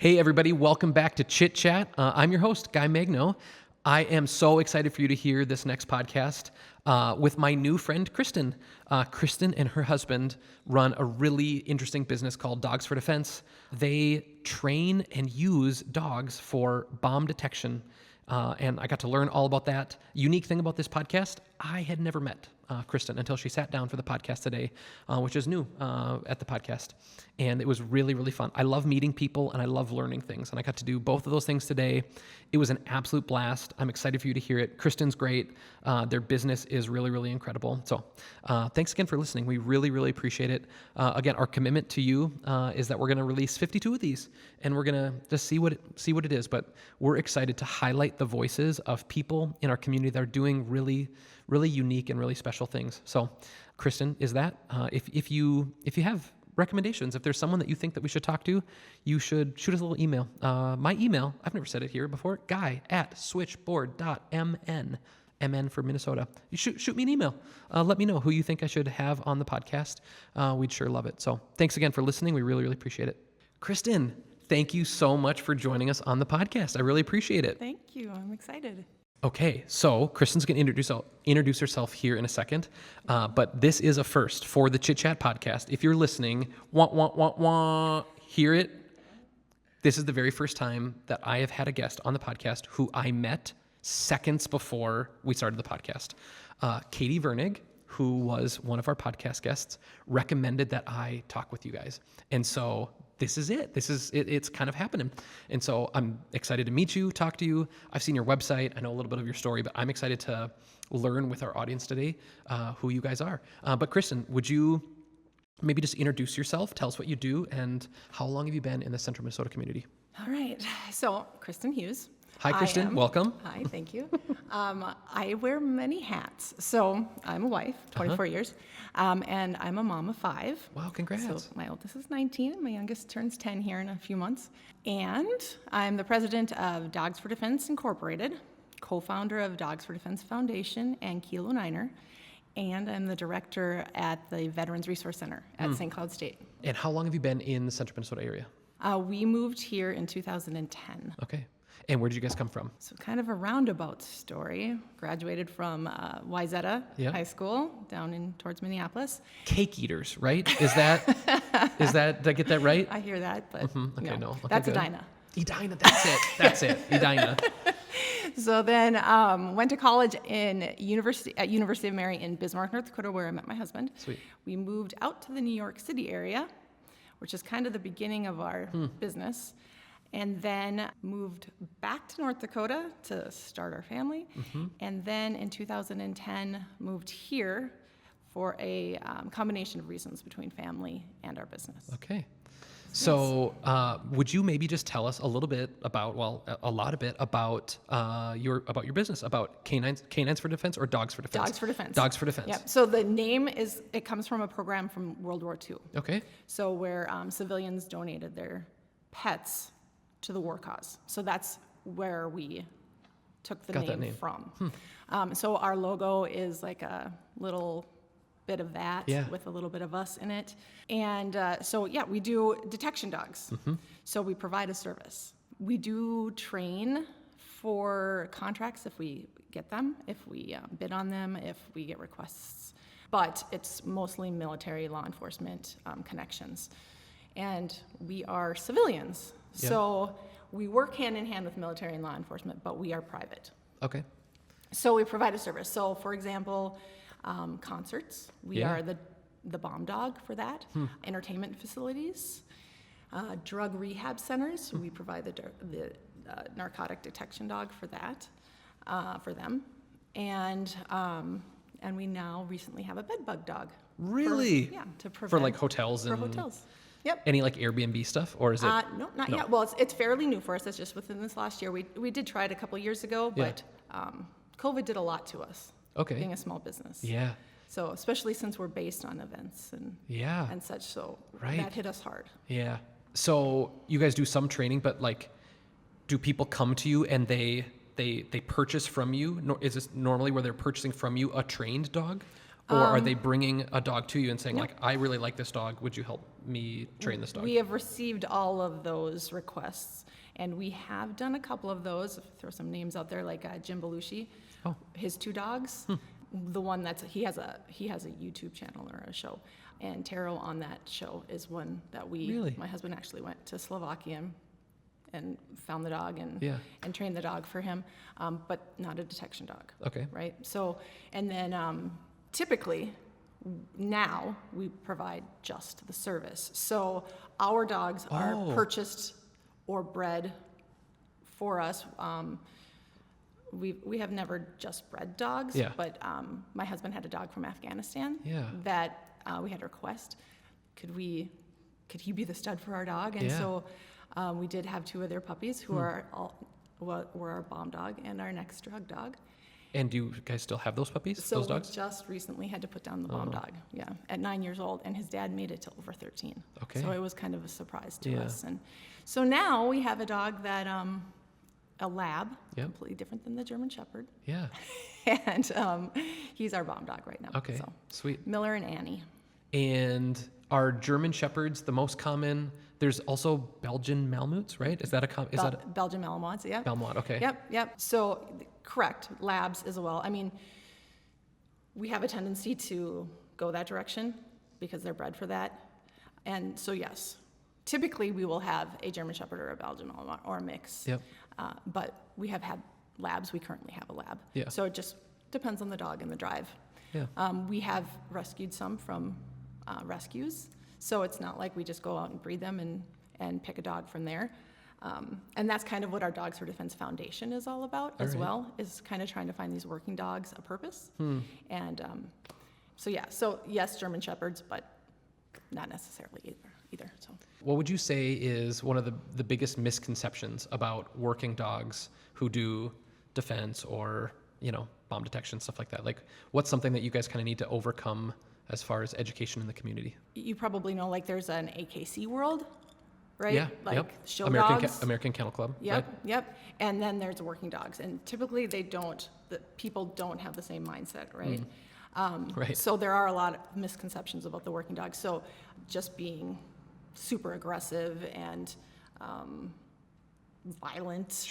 Hey, everybody. Welcome back to Chit Chat. I'm your host, Guy Magno. I am so excited for you to hear this next podcast with my new friend, Kristin. Kristin and her husband run a really interesting business called Dogs for Defense. They train and use dogs for bomb detection. And I got to learn all about that. Unique thing about this podcast, I had never met Kristin until she sat down for the podcast today, which is new at the podcast. And it was really, really fun. I love meeting people and I love learning things. And I got to do both of those things today. It was an absolute blast. I'm excited for you to hear it. Kristin's great. Their business is really, really incredible. So thanks again for listening. We really, really appreciate it. Again, our commitment to you is that we're going to release 52 of these and we're going to just see what it is. But we're excited to highlight the voices of people in our community that are doing really, really unique and really special things. So Kristin, is that, if you have recommendations, if there's someone that you think that we should talk to, you should shoot us a little email. My email, I've never said it here before, guy@switchboard.mn. MN for Minnesota. You shoot me an email. Let me know who you think I should have on the podcast. We'd sure love it. So thanks again for listening. We really, really appreciate it. Kristin, thank you so much for joining us on the podcast. I really appreciate it. Thank you. I'm excited. Okay, so Kristin's going to introduce herself here in a second, but this is a first for the Chit Chat podcast. If you're listening, hear it. This is the very first time that I have had a guest on the podcast who I met seconds before we started the podcast. Katie Vernig, who was one of our podcast guests, recommended that I talk with you guys. And so this is it. It's kind of happening. And so I'm excited to meet you, talk to you. I've seen your website. I know a little bit of your story, but I'm excited to learn with our audience today who you guys are. But Kristin, would you maybe just introduce yourself, tell us what you do, and how long have you been in the Central Minnesota community? All right. So, Kristin Hughes. Hi, Kristin. Welcome. Hi, thank you. I wear many hats. So, I'm a wife, 24 years, and I'm a mom of 5. Wow, congrats. So, my oldest is 19, and my youngest turns 10 here in a few months. And I'm the president of Dogs for Defense Incorporated, co-founder of Dogs for Defense Foundation and Kilo Niner, and I'm the director at the Veterans Resource Center at St. Cloud State. And how long have you been in the Central Minnesota area? We moved here in 2010. Okay. And where did you guys come from? So kind of a roundabout story. Graduated from Wayzata High School down towards Minneapolis. Cake eaters, right? Is that, did I get that right? I hear that, but Okay, no. Okay, that's good. Edina. Edina, that's it, Edina. So then went to college at University of Mary in Bismarck, North Dakota, where I met my husband. Sweet. We moved out to the New York City area, which is kind of the beginning of our business. And then moved back to North Dakota to start our family. And then in 2010, moved here for a combination of reasons between family and our business. Okay. So would you maybe just tell us a little bit about, about your business, about Canines for Defense or Dogs for Defense? Dogs for Defense. Dogs for Defense. Yep. So the name it comes from a program from World War II. Okay. So where civilians donated their pets to the war cause. So that's where we took the name from. So our logo is like a little bit of that with a little bit of us in it. And we do detection dogs. So we provide a service. We do train for contracts if we get them, if we bid on them, if we get requests. But it's mostly military law enforcement connections. And we are civilians. Yeah. So we work hand in hand with military and law enforcement, but we are private. Okay. So we provide a service. So for example, concerts, we are the bomb dog for that. Entertainment facilities, drug rehab centers, we provide the narcotic detection dog for that, for them. And we now recently have a bed bug dog. Really? To prevent. For like hotels and. For hotels. Yep. Any like Airbnb stuff, or is it? No, not yet. Well, it's fairly new for us. It's just within this last year. We did try it a couple years ago, but COVID did a lot to us. Okay. Being a small business. Yeah. So especially since we're based on events and such, so that hit us hard. Yeah. So you guys do some training, but like, do people come to you and they purchase from you? Is this normally where they're purchasing from you a trained dog? Or are they bringing a dog to you and saying, like, I really like this dog. Would you help me train this dog? We have received all of those requests, and we have done a couple of those. Throw some names out there, like Jim Belushi, his 2 dogs. The one he has a YouTube channel or a show, and Taro on that show is one that my husband actually went to Slovakia and found the dog and trained the dog for him, but not a detection dog. Okay. Right. So, and then typically now we provide just the service. So our dogs are purchased or bred for us. We have never just bred dogs, but my husband had a dog from Afghanistan that we had a request. Could he be the stud for our dog? And so we did have 2 of their puppies who were our bomb dog and our next drug dog. And do you guys still have those puppies, so those dogs? We just recently had to put down the bomb dog, at 9 years old, and his dad made it to over 13. Okay. So it was kind of a surprise to us. And so now we have a dog that, a lab, completely different than the German Shepherd. Yeah. And he's our bomb dog right now. Okay, so. Sweet. Miller and Annie. And are German Shepherds the most common? There's also Belgian Malamutes, right? Is that Belgian Malamutes, yeah. Malamute, okay. Yep. So, correct, labs as well. I mean, we have a tendency to go that direction because they're bred for that. And so, yes, typically we will have a German Shepherd or a Belgian Malamute or a mix. Yep. But we have had labs. We currently have a lab. Yeah. So it just depends on the dog and the drive. Yeah. We have rescued some from rescues. So it's not like we just go out and breed them and pick a dog from there. And that's kind of what our Dogs for Defense Foundation is all about as well, is kind of trying to find these working dogs a purpose. And so yes, German Shepherds, but not necessarily either. So what would you say is one of the biggest misconceptions about working dogs who do defense or, bomb detection, stuff like that? Like, what's something that you guys kind of need to overcome as far as education in the community? You probably know, like, there's an AKC world, right? Yeah, like show American dogs. American Kennel Club. Yep. And then there's working dogs, and typically people don't have the same mindset, right? Right. So there are a lot of misconceptions about the working dog. So just being super aggressive and violent,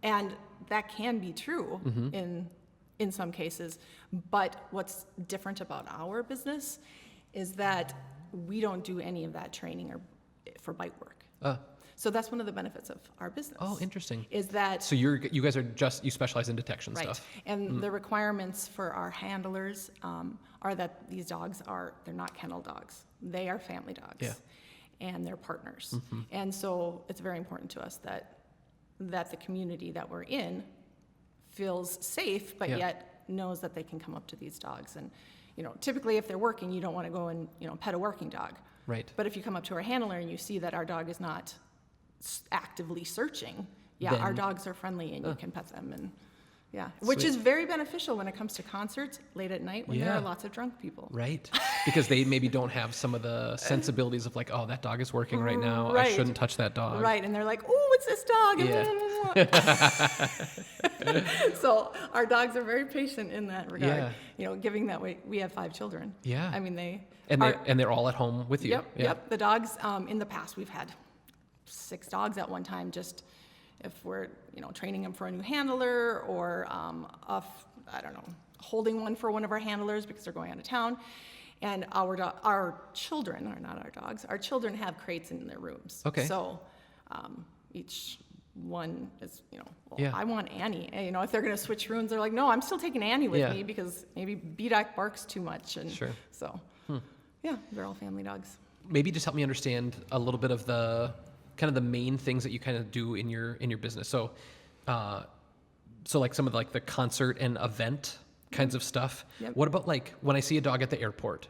and that can be true in some cases. But what's different about our business is that we don't do any of that training or for bite work. So that's one of the benefits of our business. Oh, interesting. Is that so you guys are you specialize in detection right? Stuff. And the requirements for our handlers are that these dogs they're not kennel dogs. They are family dogs. Yeah. And they're partners. And so it's very important to us that the community that we're in feels safe, but yet knows that they can come up to these dogs. And typically if they're working, you don't want to go and pet a working dog. Right. But if you come up to our handler and you see that our dog is not actively searching, then our dogs are friendly and you can pet them, and which is very beneficial when it comes to concerts late at night when there are lots of drunk people. Right. Because they maybe don't have some of the sensibilities of like, oh, that dog is working right now. Right. I shouldn't touch that dog. Right. And they're like, oh, it's this dog. So our dogs are very patient in that regard. Giving that way, we have 5 children. Yeah. I mean, they're all at home with you. Yep. The dogs, in the past, we've had 6 dogs at one time, just if we're, training them for a new handler or, holding one for one of our handlers because they're going out of town. And our children, or not our dogs, our children have crates in their rooms. Okay. So each one is, I want Annie. If they're going to switch rooms, they're like, no, I'm still taking Annie with me because maybe B-Doc barks too much. And so, they're all family dogs. Maybe just help me understand a little bit of the kind of the main things that you kind of do in your business. So, like some of the concert and event kinds of stuff. Yep. What about like when I see a dog at the airport?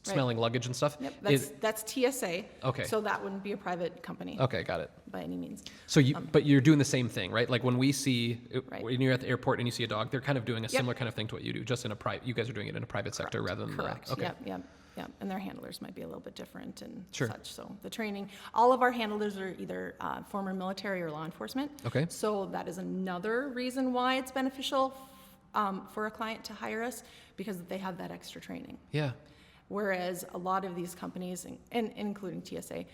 Smelling luggage and stuff. Yep. That's TSA. Okay. So that wouldn't be a private company. Okay, got it. By any means. So but you're doing the same thing, right? Like when we see when you're at the airport and you see a dog, they're kind of doing a similar kind of thing to what you do, just in a private. You guys are doing it in a private sector rather than correct. Okay. Yep. And their handlers might be a little bit different and Sure. such. So the training, all of our handlers are either former military or law enforcement. Okay. So that is another reason why it's beneficial for a client to hire us because they have that extra training. Yeah. Whereas a lot of these companies, and including TSA,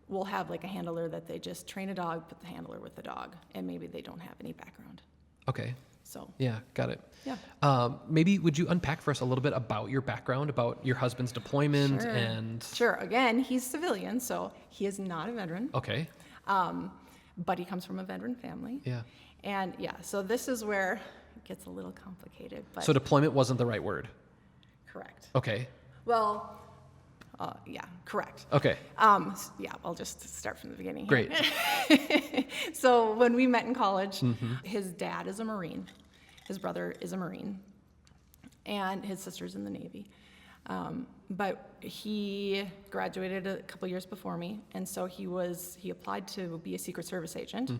will have like a handler that they just train a dog, put the handler with the dog, and maybe they don't have any background. Okay. So. Yeah, got it. Yeah. Maybe would you unpack for us a little bit about your background, about your husband's deployment Sure. and... Sure. Again, he's civilian, so he is not a veteran. Okay. But he comes from a veteran family. Yeah. And yeah, so this is where it gets a little complicated. But So deployment wasn't the right word. correct. Okay. Well, yeah, correct. Okay. Yeah, I'll just start from the beginning. Great. So when we met in college, his dad is a Marine, his brother is a Marine, and his sister's in the Navy. But he graduated a couple years before me, and so he applied to be a Secret Service agent.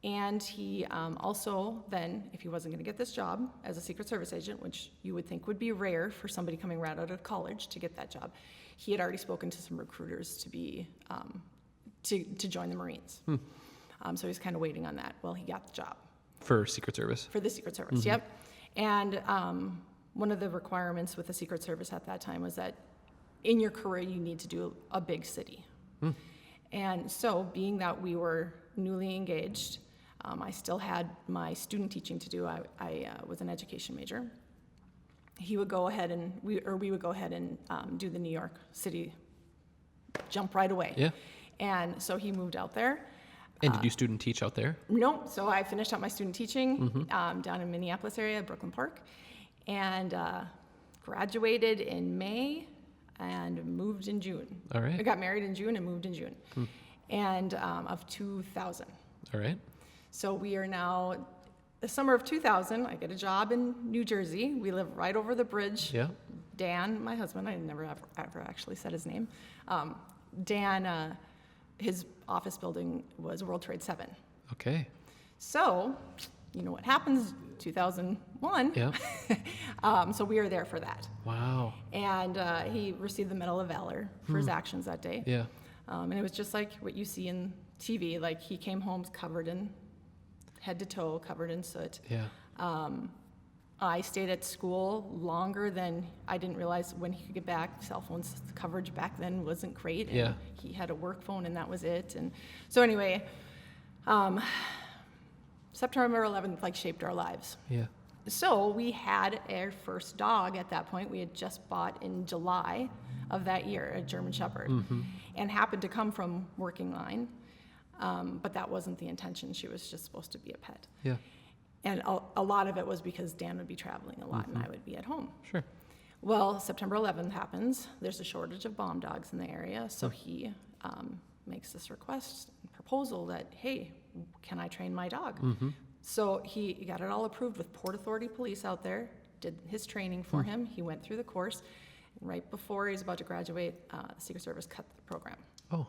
And he also then, if he wasn't going to get this job as a Secret Service agent, which you would think would be rare for somebody coming right out of college to get that job, he had already spoken to some recruiters to be to join the Marines. So he's kind of waiting on that. Well, he got the job. For Secret Service? For the Secret Service, yep. And one of the requirements with the Secret Service at that time was that in your career you need to do a big city. And so being that we were newly engaged, I still had my student teaching to do. I was an education major. He would go ahead and we would go ahead and do the New York City jump right away. Yeah. And so he moved out there. And did you student teach out there? No, so I finished up my student teaching down in Minneapolis area, Brooklyn Park, and graduated in May and moved in June. All right. I got married in June and moved in June, and of 2000. All right. So we are now, the summer of 2000, I get a job in New Jersey. We live right over the bridge. Yeah. Dan, my husband, I never ever actually said his name. Dan, his office building was World Trade 7. Okay. So, you know what happens, 2001. Yeah. So we were there for that. Wow. And he received the Medal of Valor for his actions that day. Yeah. And it was just like what you see in TV, like he came home covered in, head to toe, covered in soot. Yeah. I stayed at school longer than I didn't realize when he could get back. Cell phones coverage back then wasn't great. And Yeah. he had a work phone and that was it. And so anyway, September 11th like shaped our lives. Yeah. So we had our first dog at that point. We had just bought in July of that year, a German Shepherd, and happened to come from working line. But that wasn't the intention. She was just supposed to be a pet. Yeah. And a lot of it was because Dan would be traveling a lot and I would be at home. Sure. Well, September 11th happens. There's a shortage of bomb dogs in the area. So he makes this request, proposal that, hey, can I train my dog? So he got it all approved with Port Authority Police out there, did his training for him. He went through the course. Right before he was about to graduate, the Secret Service cut the program. Oh,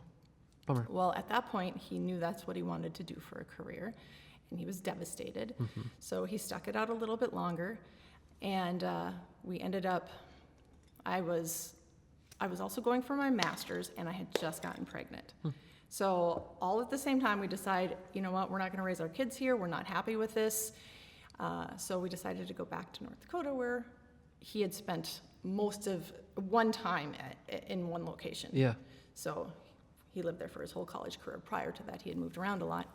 bummer. Well, at that point, he knew that's what he wanted to do for a career, and he was devastated. So he stuck it out a little bit longer, and we ended up, I was also going for my master's, and I had just gotten pregnant. So all at the same time, we decide, you know what, we're not going to raise our kids here. We're not happy with this. So we decided to go back to North Dakota, where he had spent most of one time in one location. Yeah. So he lived there for his whole college career. Prior to that, he had moved around a lot.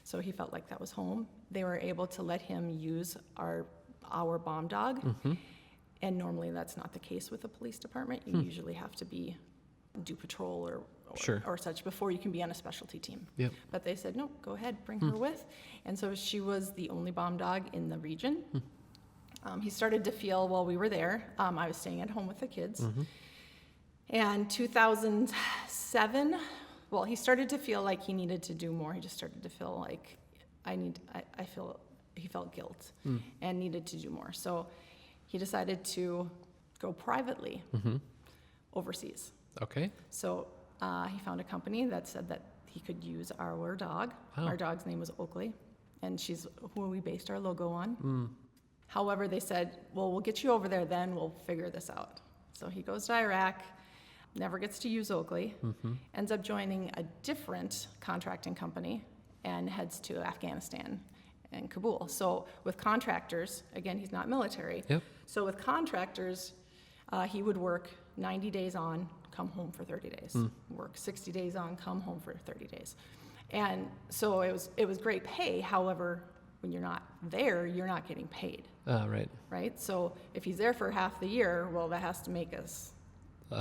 So he felt like that was home. They were able to let him use our bomb dog. And normally that's not the case with the police department. You usually have to do patrol or such before you can be on a specialty team. Yep. But they said, no, go ahead, bring her with. And so she was the only bomb dog in the region. He started to feel while we were there, I was staying at home with the kids. And 2007, well, he started to feel like he needed to do more. He just started to feel like he felt guilt and needed to do more. So he decided to go privately overseas. Okay. So he found a company that said that he could use our dog. Wow. Our dog's name was Oakley, and she's who we based our logo on. However, they said, well, we'll get you over there, then we'll figure this out. So he goes to Iraq, never gets to use Oakley, ends up joining a different contracting company, and heads to Afghanistan in Kabul. So with contractors, again, he's not military. Yep. So with contractors, he would work 90 days on, come home for 30 days. Work 60 days on, come home for 30 days. And so it was great pay. However, when you're not there, you're not getting paid. Right. Right? So if he's there for half the year, well, that has to make us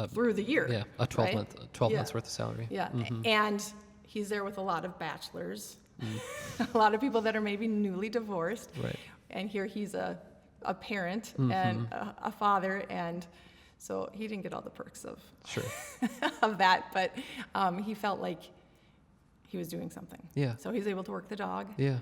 through the year. Yeah, a 12 months worth of salary. Yeah, and he's there with a lot of bachelors, a lot of people that are maybe newly divorced. Right. And here he's a parent and a father, and so he didn't get all the perks of Sure. of that, but he felt like he was doing something. Yeah. So he was able to work the dog. Yeah.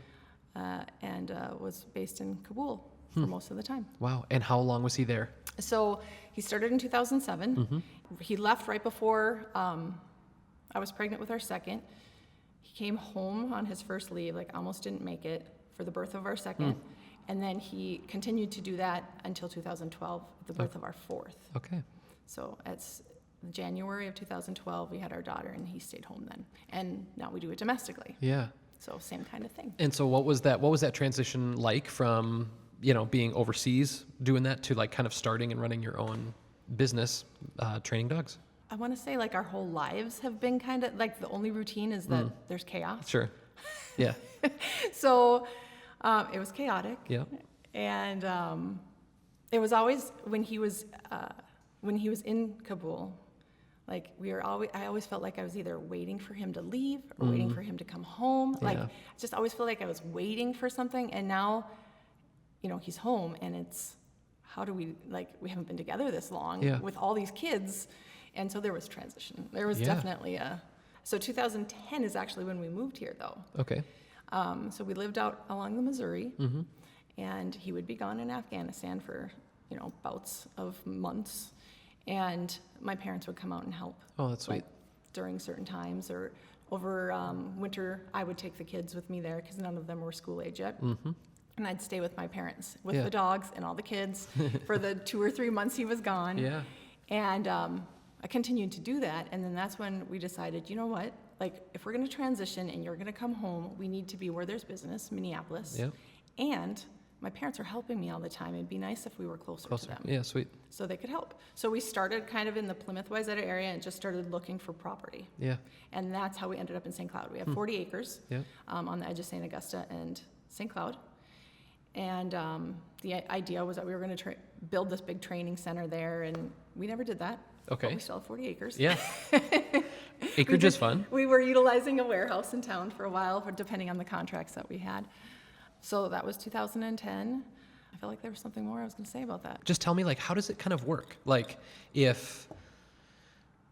And was based in Kabul for most of the time. Wow. And how long was he there? So he started in 2007. He left right before I was pregnant with our second. He came home on his first leave, like almost didn't make it for the birth of our second. And then he continued to do that until 2012, the birth of our fourth. Okay. So it's January of 2012, we had our daughter, and he stayed home then. And now we do it domestically. Yeah. So same kind of thing. And so what was that transition like from, being overseas, doing that, to like kind of starting and running your own business, training dogs? I want to say like our whole lives have been kind of like the only routine is that there's chaos. Sure. Yeah. So it was chaotic. Yeah. And it was always when he was in Kabul, like I always felt like I was either waiting for him to leave or waiting for him to come home. Like I just always felt like I was waiting for something. And now, he's home, and it's, how do we haven't been together this long with all these kids. And so there was transition. There was definitely so 2010 is actually when we moved here though. Okay. So we lived out along the Missouri, and he would be gone in Afghanistan for, bouts of months. And my parents would come out and help. Oh, that's sweet. During certain times, or over winter, I would take the kids with me there because none of them were school age yet. And I'd stay with my parents, with the dogs and all the kids for the 2 or 3 months he was gone. Yeah. And I continued to do that. And then that's when we decided, you know what? Like, if we're going to transition and you're going to come home, we need to be where there's business, Minneapolis. Yeah. And my parents are helping me all the time. It'd be nice if we were closer to them. Yeah, sweet. So they could help. So we started kind of in the Plymouth-Wayzata area and just started looking for property. Yeah. And that's how we ended up in St. Cloud. We have 40 acres on the edge of St. Augusta and St. Cloud. And the idea was that we were going to build this big training center there, and we never did that. Okay. But we still have 40 acres. Yeah. Acreage is fun. We were utilizing a warehouse in town for a while, depending on the contracts that we had. So that was 2010. I feel like there was something more I was going to say about that. Just tell me, like, how does it kind of work? Like, if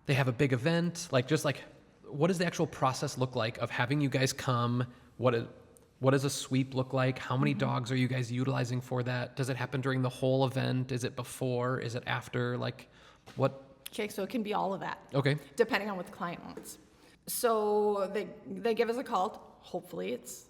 they have a big event, what does the actual process look like of having you guys come? What does a sweep look like? How many dogs are you guys utilizing for that? Does it happen during the whole event? Is it before? Is it after? Like, what? Okay, so it can be all of that. Okay. Depending on what the client wants. So they give us a call. Hopefully it's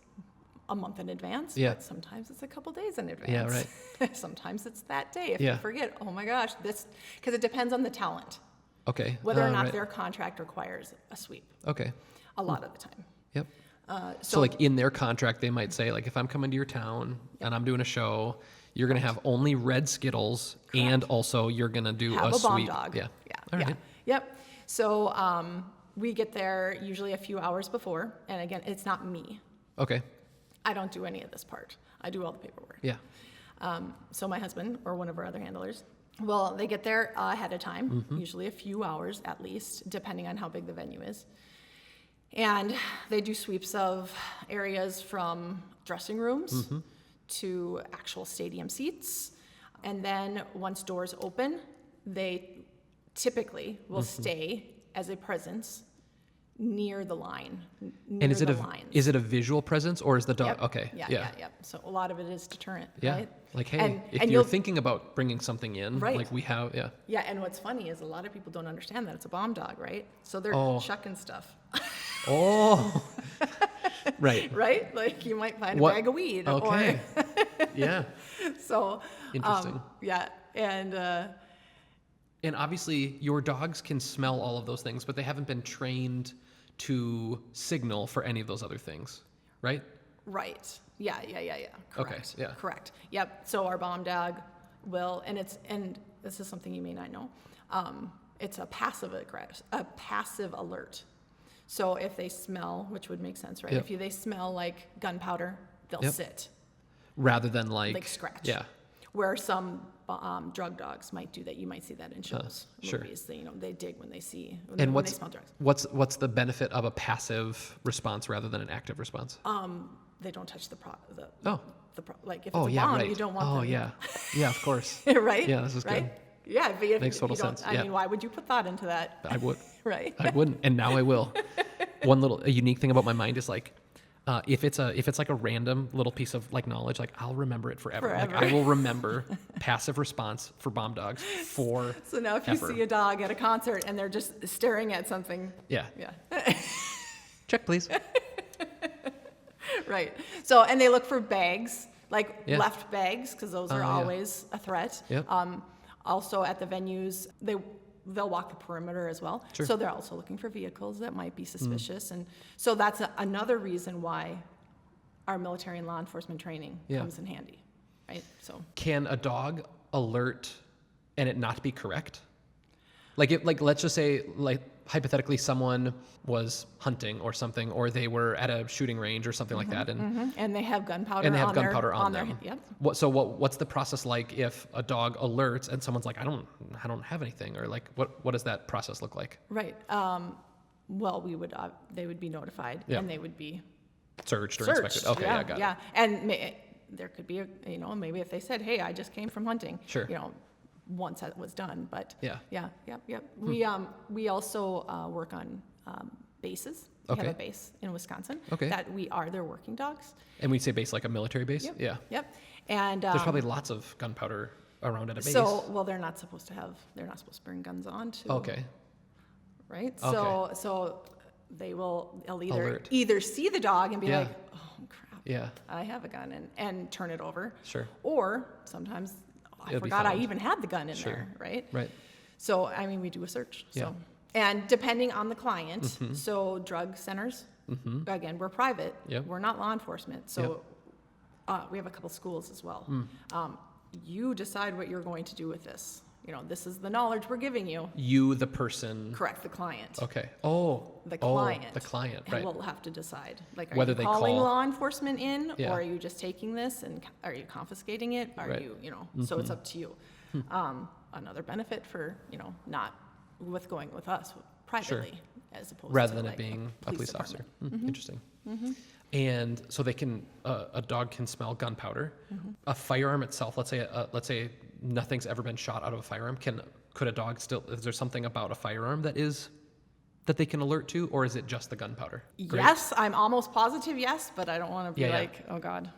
a month in advance. Yeah. But sometimes it's a couple days in advance. Yeah, right. Sometimes it's that day. If you forget, oh my gosh, because it depends on the talent. Okay. Whether or not their contract requires a sweep. Okay. A lot of the time. Yep. So like in their contract, they might say, like, if I'm coming to your town and I'm doing a show, you're going to have only red Skittles, and also you're going to do have a a bomb sweep. dog. Yeah. Yeah. All right. Yep. So we get there usually a few hours before, and again, it's not me. Okay. I don't do any of this part. I do all the paperwork. Yeah. So my husband or one of our other handlers, well, they get there ahead of time, usually a few hours at least, depending on how big the venue is. And they do sweeps of areas from dressing rooms to actual stadium seats. And then once doors open, they typically will stay as a presence near the line. And is it a visual presence, or is the dog? Yep. Okay. Yeah. So a lot of it is deterrent. Yeah. Right? Like, hey, And if you're thinking about bringing something in, Right. like we have, yeah. Yeah, and what's funny is a lot of people don't understand that it's a bomb dog, right? So they're chucking stuff. Oh. Right. Right? Like you might find a bag of weed. Okay. Yeah. So. Interesting. Yeah, And obviously, your dogs can smell all of those things, but they haven't been trained to signal for any of those other things, right? Right. Yeah. Correct. Okay, yeah. Correct. Yep. So our bomb dog will, and this is something you may not know, it's a passive alert. So if they smell, which would make sense, right? Yep. If they smell like gunpowder, they'll Yep. sit. Rather than like Scratch. Yeah. Where some drug dogs might do that. You might see that in shows, sure. movies. They dig when they see, And when they smell drugs. what's the benefit of a passive response rather than an active response? They don't touch like if it's Oh a yeah, bomb, right. you don't want Oh them. yeah, yeah, of course. Right? Yeah, this is right? good. Yeah, but if Makes total you don't, sense, I yeah. mean, why would you put thought into that? I would. Right? I wouldn't, and now I will. A unique thing about my mind is like, if it's like a random little piece of like knowledge, like I'll remember it forever. Like I will remember passive response for bomb dogs for. So now if you see a dog at a concert and they're just staring at something. Yeah. Yeah. Check, please. Right. So, and they look for bags, like Yeah. left bags, because those are yeah. always a threat. Yep. Also at the venues, they'll walk the perimeter as well. Sure. So they're also looking for vehicles that might be suspicious. And so that's another reason why our military and law enforcement training Yeah. comes in handy, right? So Can a dog alert and it not be correct? Like let's just say, like, hypothetically someone was hunting or something, or they were at a shooting range or something like that, and they have gunpowder. and they have on gunpowder their, on their, them. Yep. What's the process like if a dog alerts and someone's like, I don't have anything, or like what does that process look like? Right. Well, they would be notified, Yeah. and they would be Searched or searched. inspected? Okay, yeah, got it. Yeah, and there could be maybe if they said, hey, I just came from hunting. Sure. Once that was done, but Yeah. Yep. We also work on bases. We Okay. have a base in Wisconsin. Okay. That we are their working dogs. And we say base like a military base? Yep. Yeah. Yep. And There's probably lots of gunpowder around at a base. they're not supposed to bring guns on to. Okay. Right. Okay. So they'll Alert. either see the dog and be Yeah. like, oh crap. Yeah. I have a gun and turn it over. Sure. Or sometimes I It'll be forgot I found. even had the gun in Sure. there, right? Right. So, I mean, we do a search. Yeah. So, and depending on the client, so drug centers, again, we're private. Yep. We're not law enforcement. So we have a couple schools as well. You decide what you're going to do with this. This is the knowledge we're giving you. You, the person. Correct, the client. Okay. Oh. The client. The client, And right. we'll have to decide, like, are Whether you they calling call- law enforcement in, Yeah. or are you just taking this and are you confiscating it? Are Right. So it's up to you. Another benefit for, not with going with us privately as opposed Rather to than like it being a police officer. department. Interesting. And so they can, a dog can smell gunpowder. A firearm itself, let's say nothing's ever been shot out of a firearm. Could a dog still? Is there something about a firearm that they can alert to, or is it just the gunpowder? Great. Yes, I'm almost positive yes, but I don't want to be Yeah. like, oh God.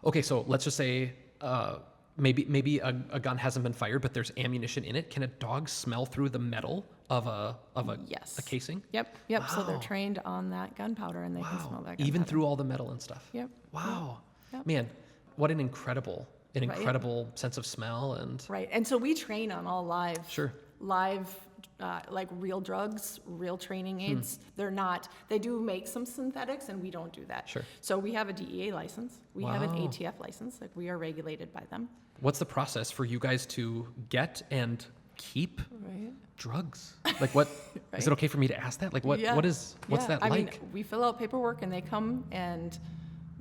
Okay, so let's just say maybe a gun hasn't been fired, but there's ammunition in it. Can a dog smell through the metal of a Yes. a casing? Yep. So they're trained on that gunpowder and they can smell that gunpowder. Even through all the metal and stuff. Yep. Wow. Yep. Man, what an incredible sense of smell and. Right, and so we train on all live. Sure. Like real drugs, real training aids. They do make some synthetics and we don't do that. Sure. So we have a DEA license. We have an Wow. ATF license. Like we are regulated by them. What's the process for you guys to get and keep Right. drugs? Like what, is it okay for me to ask that? Like what's that I like? mean, we fill out paperwork and they come and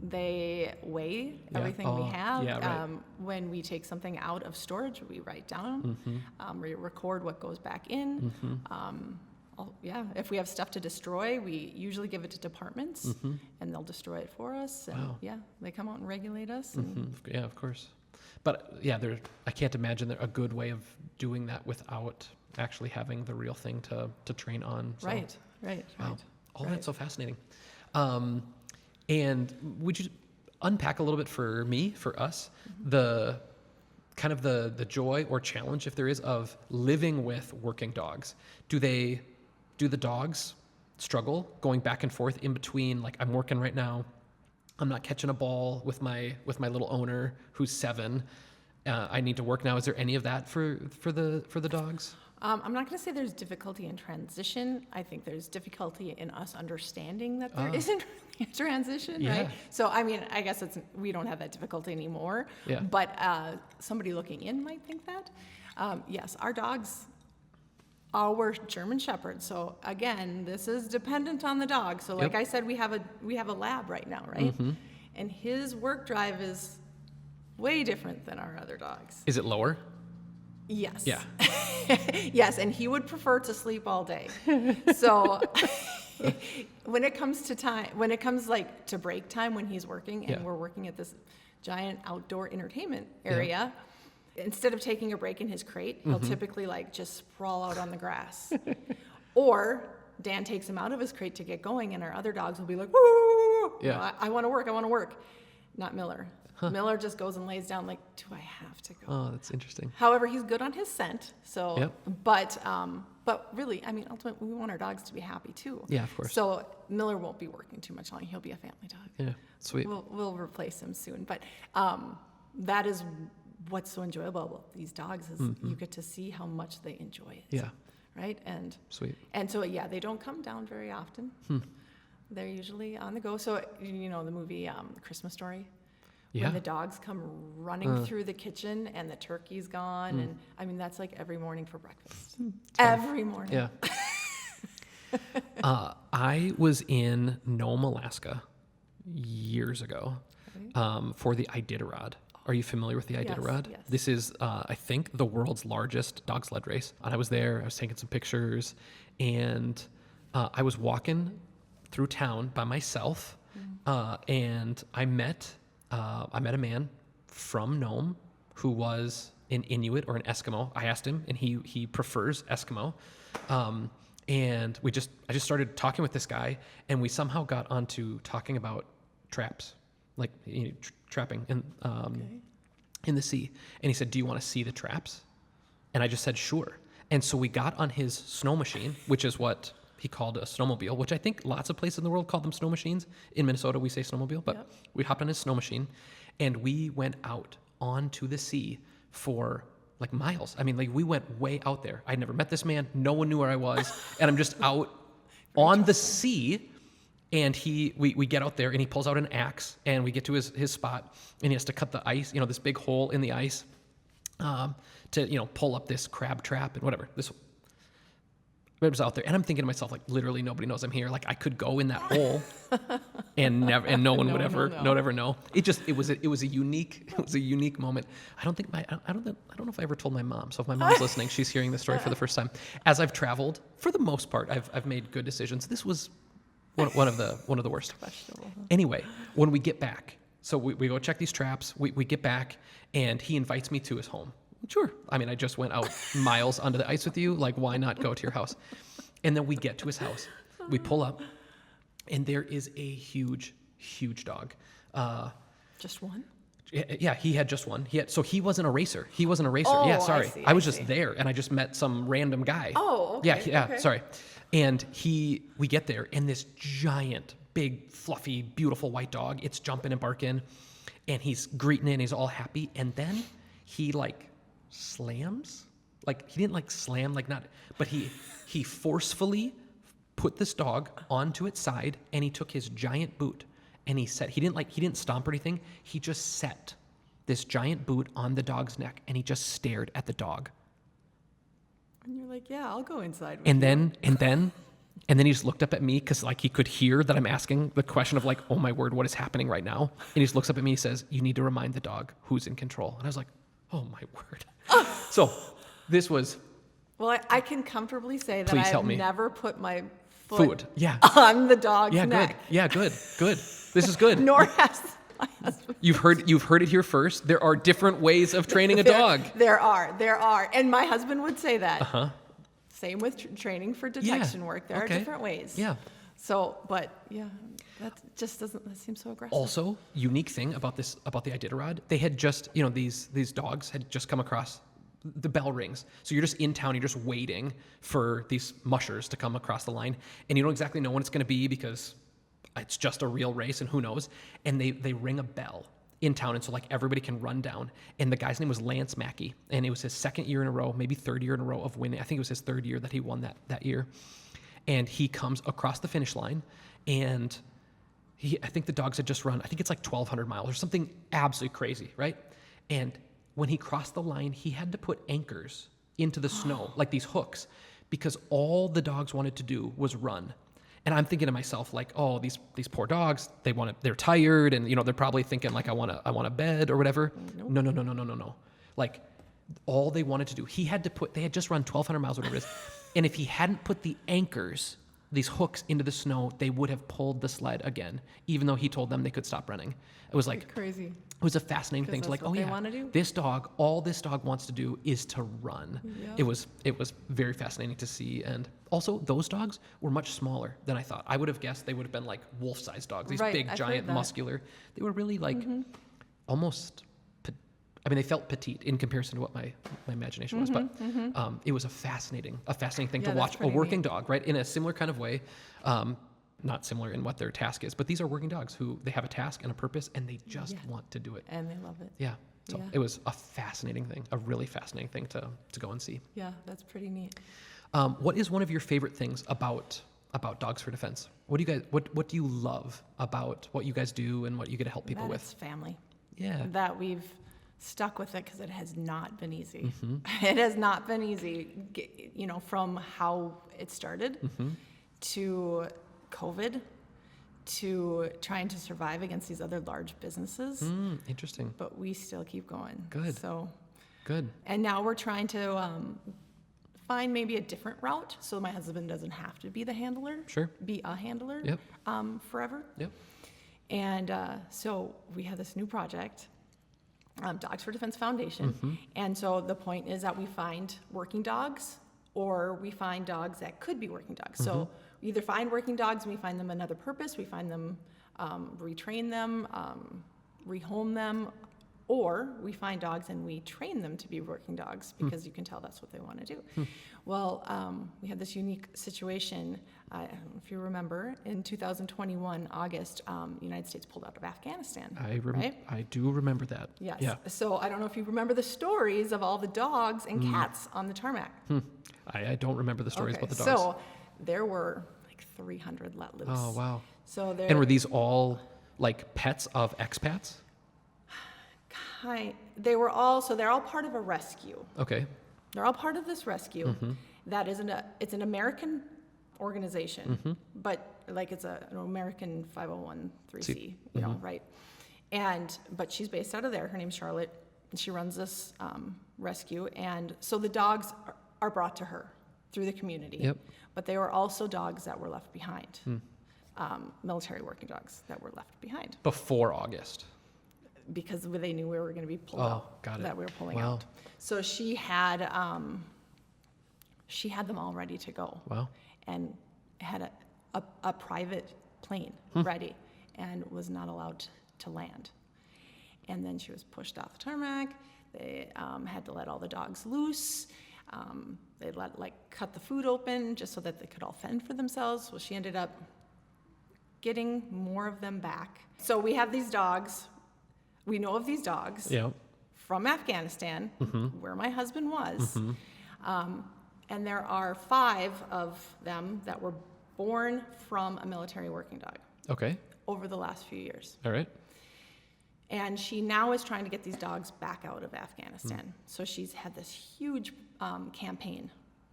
they weigh everything we have. yeah, right. When we take something out of storage, we write down, we record what goes back in. If we have stuff to destroy, we usually give it to departments and they'll destroy it for us. And Wow. they come out and regulate us. And Yeah, of course. But yeah, I can't imagine a good way of doing that without actually having the real thing to train on. So, Right. Wow. Oh, that's so fascinating. And would you unpack a little bit for us, the kind of the joy or challenge, if there is, of living with working dogs? Do the dogs struggle going back and forth in between, like, I'm working right now, I'm not catching a ball with my little owner who's 7, I need to work now? Is there any of that for the dogs? I'm not going to say there's difficulty in transition. I think there's difficulty in us understanding that there isn't really a transition, right? So, I mean, I guess we don't have that difficulty anymore. Yeah. But somebody looking in might think that. Yes, our dogs, we're German Shepherds. So again, this is dependent on the dog. So like I said, we have a lab right now, right? Mm-hmm. And his work drive is way different than our other dogs. Is it lower? Yes. Yeah. Yes, and he would prefer to sleep all day. So when it comes like to break time when he's working and we're working at this giant outdoor entertainment area, instead of taking a break in his crate, he'll typically like just sprawl out on the grass. Or Dan takes him out of his crate to get going, and our other dogs will be like, woo, I want to work. Not Miller. Huh. Miller just goes and lays down like, do I have to go? Oh, that's interesting. However, he's good on his scent. So, but really, I mean, ultimately, we want our dogs to be happy too. Yeah, of course. So Miller won't be working too much longer. He'll be a family dog. Yeah, sweet. We'll replace him soon. But that is what's so enjoyable about these dogs is you get to see how much they enjoy it. Yeah. Right? And sweet. And so, they don't come down very often. They're usually on the go. So, you know, the movie Christmas Story? Yeah. When the dogs come running through the kitchen and the turkey's gone. And I mean, that's like every morning for breakfast. Every morning. Yeah. I was in Nome, Alaska years ago for the Iditarod. Are you familiar with the Iditarod? Yes. This is, I think, the world's largest dog sled race. And I was there. I was taking some pictures. And I was walking through town by myself. And I met a man from Nome who was an Inuit or an Eskimo. I asked him, and he prefers Eskimo. And I just started talking with this guy, and we somehow got onto talking about traps, like trapping in the sea. And he said, "Do you want to see the traps?" And I just said, "Sure." And so we got on his snow machine, which is what he called a snowmobile, which I think lots of places in the world call them snow machines. In Minnesota, we say snowmobile, but we hopped on his snow machine, and we went out onto the sea for like miles. I mean, like we went way out there. I'd never met this man. No one knew where I was. And I'm just out on the sea, and we get out there, and he pulls out an axe, and we get to his spot, and he has to cut the ice, this big hole in the ice to, pull up this crab trap and whatever. It was out there, and I'm thinking to myself, like, literally nobody knows I'm here. Like, I could go in that hole, and no one would ever know. It was a unique moment. I don't know if I ever told my mom. So if my mom's listening, she's hearing this story for the first time. As I've traveled, for the most part, I've made good decisions. This was one of the worst. Anyway, when we get back, so we go check these traps. We get back, and he invites me to his home. Sure. I mean, I just went out miles onto the ice with you. Like, why not go to your house? And then we get to his house. We pull up, and there is a huge, huge dog. Just one? Yeah, he had just one. So he wasn't a racer. Oh, yeah, sorry. I see, I was just there, and I just met some random guy. Oh, okay. Yeah, okay. Sorry. And we get there, and this giant, big, fluffy, beautiful white dog, it's jumping and barking, and he's greeting it, and he's all happy, and then he, slams, he didn't slam, but he forcefully put this dog onto its side, and he took his giant boot, and he didn't stomp or anything. He just set this giant boot on the dog's neck, and he just stared at the dog. And you're like, yeah, I'll go inside with and you. then he just looked up at me because he could hear that I'm asking the question of oh my word, what is happening right now? And he just looks up at me and says, "You need to remind the dog who's in control." And I was like, oh my word. So this was... Well, I can comfortably say that I've never put my foot on the dog's neck. Good. This is good. Nor has my husband. You've heard it here first. There are different ways of training a dog. There are. And my husband would say that. Uh-huh. Same with training for detection work. There are different ways. Yeah. So, but that seems so aggressive. Also, unique thing about the Iditarod, they had just, these dogs had just come across, the bell rings. So you're just in town, you're just waiting for these mushers to come across the line, and you don't exactly know when it's going to be because it's just a real race and who knows. And they ring a bell, in town. And so like everybody can run down. And the guy's name was Lance Mackey. And it was his second year in a row, maybe third year in a row of winning. I think it was his third year that he won that year. And he comes across the finish line, and I think the dogs had just run, I think it's like 1,200 miles or something absolutely crazy, right? And when he crossed the line, he had to put anchors into the snow, like these hooks, because all the dogs wanted to do was run. And I'm thinking to myself, like, oh, these poor dogs, they're tired, and they're probably thinking like, I want a bed or whatever. Nope. No. Like, all they wanted to do, they had just run 1,200 miles, whatever it is, and if he hadn't put the anchors, these hooks, into the snow, they would have pulled the sled again, even though he told them they could stop running. It was like crazy. It was a fascinating thing to like, oh yeah, all this dog wants to do is to run. Yep. It was very fascinating to see. And also those dogs were much smaller than I thought. I would have guessed they would have been like wolf-sized dogs, these big, giant, muscular. They were really like almost, they felt petite in comparison to what my imagination was, but it was a fascinating thing to watch a working dog, right? In a similar kind of way. Not similar in what their task is, but these are working dogs who they have a task and a purpose, and they just want to do it. And they love it. Yeah. So it was a fascinating thing, a really fascinating thing to go and see. Yeah, that's pretty neat. What is one of your favorite things about Dogs for Defense? What do you love about what you guys do and what you get to help people with? It's family. Yeah. That we've stuck with it because it has not been easy. It has not been easy, from how it started to COVID, to trying to survive against these other large businesses. Interesting. But we still keep going. Good. So good. And now we're trying to find maybe a different route, so my husband doesn't have to be the handler. Sure. Be a handler. Yep. Forever. Yep. And so we have this new project, Dogs for Defense Foundation. And so the point is that we find working dogs, or we find dogs that could be working dogs. So we either find working dogs and we find them another purpose, we find them, retrain them, rehome them, or we find dogs and we train them to be working dogs because you can tell that's what they want to do. Well, we had this unique situation. I don't know if you remember, in 2021, August, the United States pulled out of Afghanistan. Right? I do remember that. Yes. Yeah. So I don't know if you remember the stories of all the dogs and cats on the tarmac. I don't remember the stories about the dogs. So there were like 300 let loose. Oh, wow. So and were these all like pets of expats? They're all part of a rescue. Okay. They're all part of this rescue that it's an American organization, but like it's an American 501(c), right? But she's based out of there. Her name's Charlotte, and she runs this rescue. And so the dogs are brought to her through the community. Yep. But they were also dogs that were left behind, military working dogs that were left behind. Before August. Because they knew we were going to be pulled out. Got it. That we were pulling out. So she had them all ready to go. Wow. And had a private plane ready and was not allowed to land. And then she was pushed off the tarmac. They had to let all the dogs loose. They cut the food open just so that they could all fend for themselves. Well, she ended up getting more of them back. So we have these dogs. We know of these dogs from Afghanistan, where my husband was. And there are 5 of them that were born from a military working dog. Okay. Over the last few years. All right. And she now is trying to get these dogs back out of Afghanistan. So she's had this huge campaign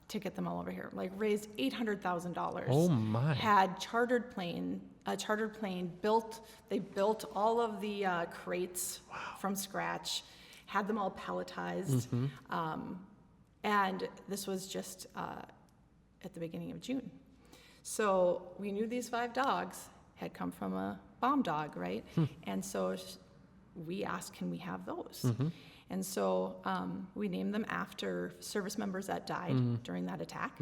to get them all over here. Like raised $800,000. Oh my! Had a chartered plane built. They built all of the crates from scratch. Had them all palletized. And this was just at the beginning of June. So we knew these 5 dogs had come from a bomb dog, right? And so we asked, can we have those? And so we named them after service members that died during that attack.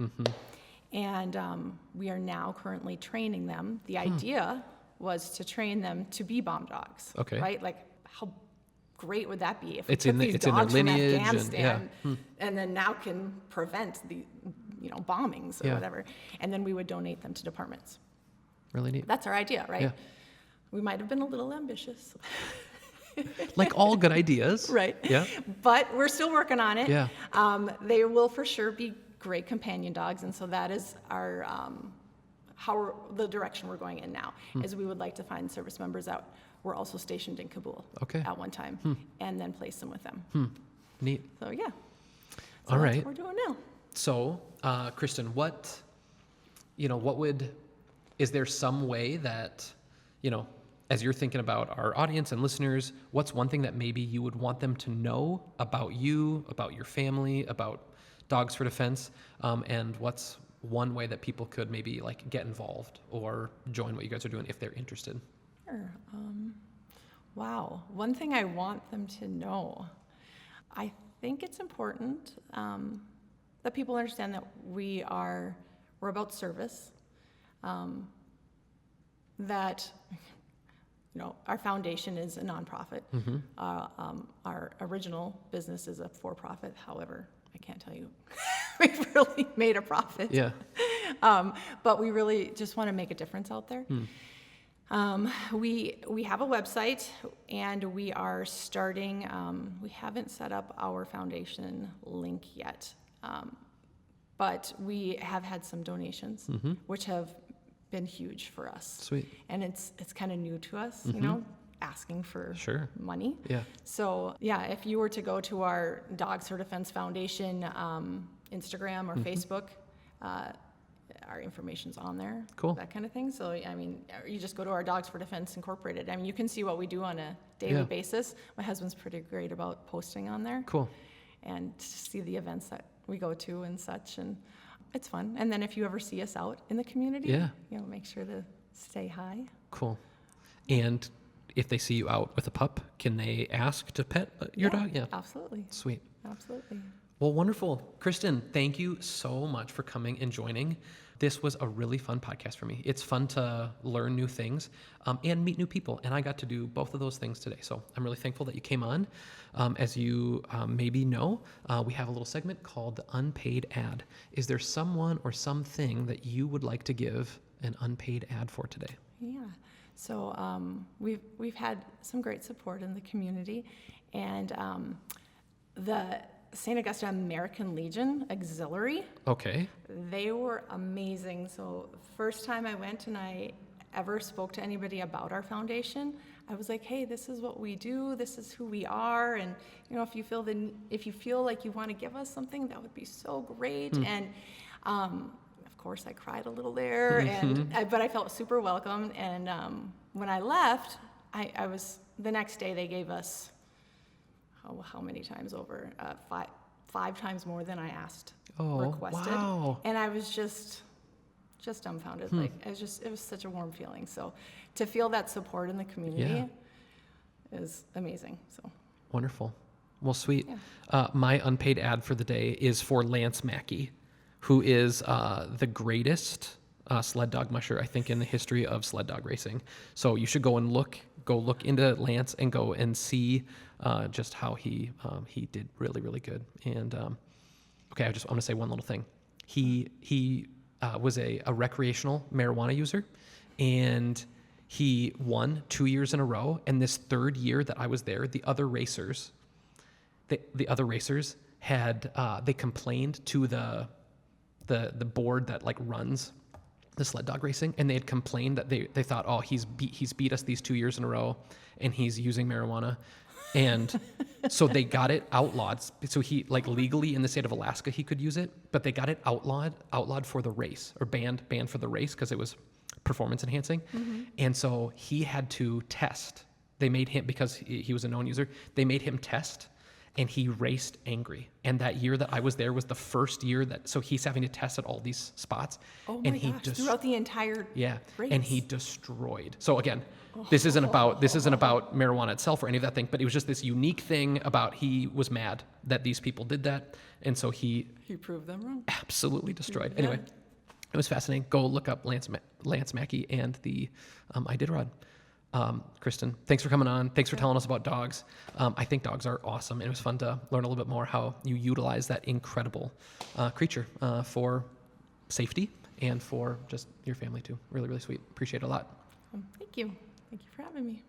And we are now currently training them. The idea was to train them to be bomb dogs, right? Like how great would that be if we took these dogs from Afghanistan and then now can prevent the bombings or whatever. And then we would donate them to departments. Really neat. That's our idea, right? Yeah. We might have been a little ambitious. Like all good ideas. Right. Yeah. But we're still working on it. Yeah. They will for sure be great companion dogs, and so that is our the direction we're going in now. Is we would like to find service members that were also stationed in Kabul at one time, and then place them with them. Neat. So yeah. All right. That's what we're doing now. So, Kristin, is there some way that, as you're thinking about our audience and listeners, what's one thing that maybe you would want them to know about you, about your family, about Dogs for Defense, and what's one way that people could maybe like get involved or join what you guys are doing if they're interested? Sure. Wow. One thing I want them to know, I think it's important that people understand that we're about service, that our foundation is a nonprofit. Our original business is a for-profit. However, I can't tell you we've really made a profit. Yeah. But we really just want to make a difference out there. We have a website, and we are starting. We haven't set up our foundation link yet, but we have had some donations, which have been huge for us. Sweet. And it's kind of new to us, asking for money. Yeah. So yeah, if you were to go to our Dogs for Defense Foundation Instagram or Facebook, our information's on there. Cool. That kind of thing. So I mean, you just go to our Dogs for Defense Incorporated. I mean, you can see what we do on a daily basis. My husband's pretty great about posting on there. Cool. And to see the events that we go to and such, and it's fun. And then if you ever see us out in the community, make sure to say hi. Cool. And if they see you out with a pup, can they ask to pet your dog? Yeah. Absolutely. Sweet. Absolutely. Well, wonderful. Kristin, thank you so much for coming and joining. This was a really fun podcast for me. It's fun to learn new things and meet new people, and I got to do both of those things today. So I'm really thankful that you came on. As you maybe know, we have a little segment called the Unpaid Ad. Is there someone or something that you would like to give an unpaid ad for today? Yeah. So we've had some great support in the community, and the St. Augusta American Legion Auxiliary. Okay. They were amazing. So first time I went and I ever spoke to anybody about our foundation, I was like, hey, this is what we do. This is who we are. And if you feel like you want to give us something, that would be so great. And of course, I cried a little there, but I felt super welcome. And when I left, I was the next day. They gave us how many times over? Five times more than I requested. Wow. And I was just dumbfounded. Like it was such a warm feeling. So to feel that support in the community is amazing. So wonderful. Well, sweet. Yeah. My unpaid ad for the day is for Lance Mackey, who is the greatest sled dog musher, I think, in the history of sled dog racing. So you should go look into Lance and go and see just how he did really, really good. And okay, I want to say one little thing. He was a recreational marijuana user, and he won 2 years in a row. And this third year that I was there, the other racers had they complained to the board that like runs the sled dog racing, and they had complained that they thought, oh, he's beat us these 2 years in a row, and he's using marijuana, and so they got it outlawed. So he legally in the state of Alaska he could use it, but they got it outlawed for the race, or banned for the race because it was performance enhancing, and so he had to test. They made him, because he was a known user, they made him test. And he raced angry. And that year that I was there was the first year so he's having to test at all these spots. Oh my gosh, throughout the entire race. And he destroyed. So again, this isn't about marijuana itself or any of that thing, but it was just this unique thing about he was mad that these people did that. And so he proved them wrong. Absolutely destroyed. Anyway, it was fascinating. Go look up Lance Mackey and the Iditarod. Kristin, thanks for coming on. Thanks for telling us about dogs. I think dogs are awesome, and it was fun to learn a little bit more how you utilize that incredible creature for safety and for just your family too. Really, really sweet. Appreciate it a lot. Thank you. Thank you for having me.